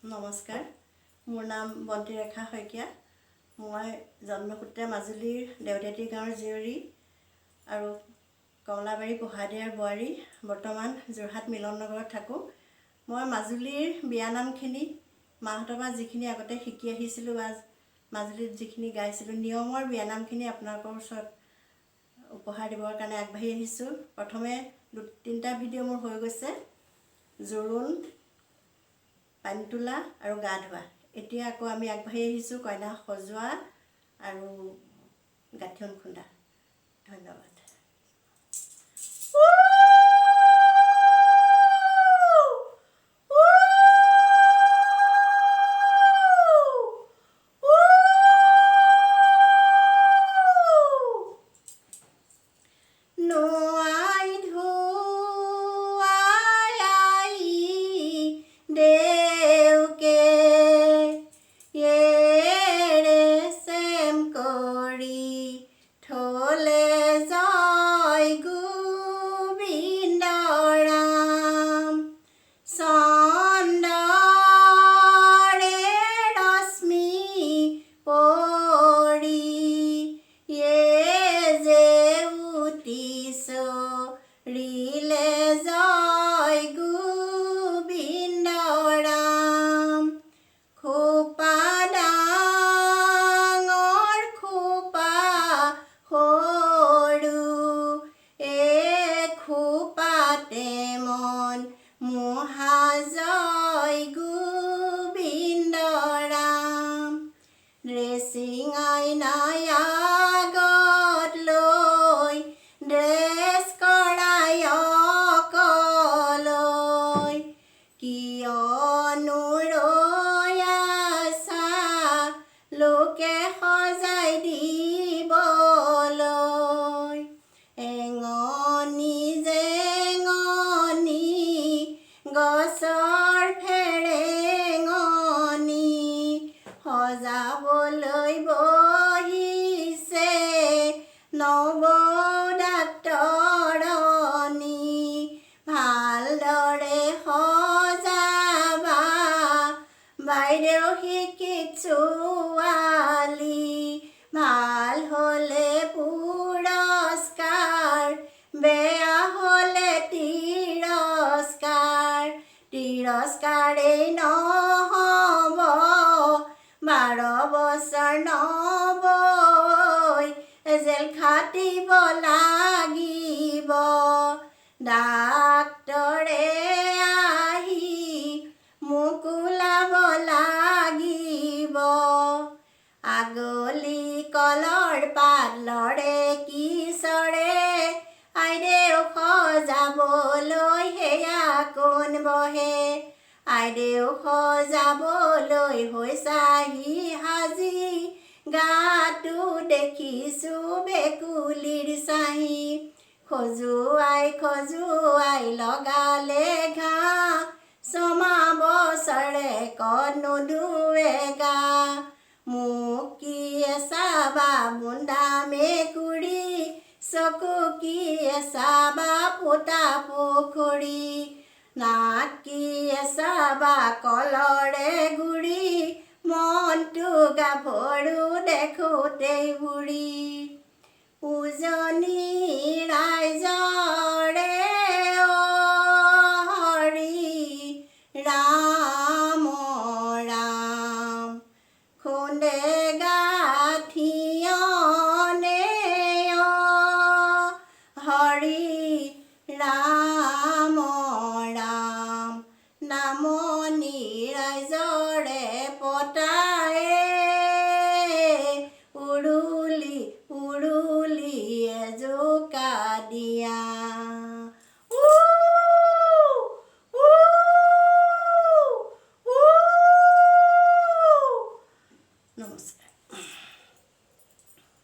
নমস্কাৰ, মোৰ নাম বন্তি ৰেখা শইকীয়া। মই জন্মসূত্ৰে মাজুলীৰ দেউদেতী গাঁৱৰ জীয়ৰী আৰু কমলাবাৰী গোহাঁইদিয়াৰ বোৱাৰী। বৰ্তমান যোৰহাট মিলন নগৰত থাকোঁ। মই মাজুলীৰ বিয়ানামখিনি মাহঁতৰ পৰা যিখিনি আগতে শিকি আহিছিলোঁ বা মাজুলীত যিখিনি গাইছিলোঁ নিয়মৰ বিয়ানামখিনি আপোনালোকৰ ওচৰত উপহাৰ দিবৰ কাৰণে আগবাঢ়ি আহিছোঁ। প্ৰথমে 2-3টা ভিডিঅ' মোৰ হৈ গৈছে, জোৰোণ, পানী তোলা আৰু গা ধোৱা। এতিয়া আকৌ আমি আগবাঢ়ি আহিছোঁ কইনাক সজোৱা আৰু গাঠিয়ন খুন্দা। ধন্যবাদ। লোকে সজাই দিবলৈ এঙনি জেঙনি গছৰ ফেৰেঙনি সজাবলৈ বহিছে নৱদাক্তৰণী। ভালদৰে সজাবা বাইদেউ শিকিছোৱালী, ভাল হ'লে পুৰস্কাৰ, বেয়া হ'লে তিৰস্কাৰ। তিৰস্কাৰেই নহ'ব, 12 বছৰ নবৈ জেল খাটিব লাগিব। ডাক্তৰে আহি মোক ওলাব লাগিব। আগলি কলৰ পাত লৰে কিশোৰে, আইদেউ সজাবলৈ সেয়া কোন বহে। আইদেউ সজাবলৈ হৈছাহি সাজি, গাটো দেখিছোঁ ভেকুলীৰ চাহি। খজুৱাই খজুৱাই লগালে ঘাঁ, ছমাহ বছৰেকত নোধোৱে গা। মোক কিয়ে চাবা বুন্দা মেকুৰী, চকু কিয়ে চাবা ফুটা পুখুৰী। নাক কিয়ে চাবা কলৰে গুৰি, মনটো গাভৰু দেখোঁতেই বুঢ়ী। উজনি ৰাইজৰ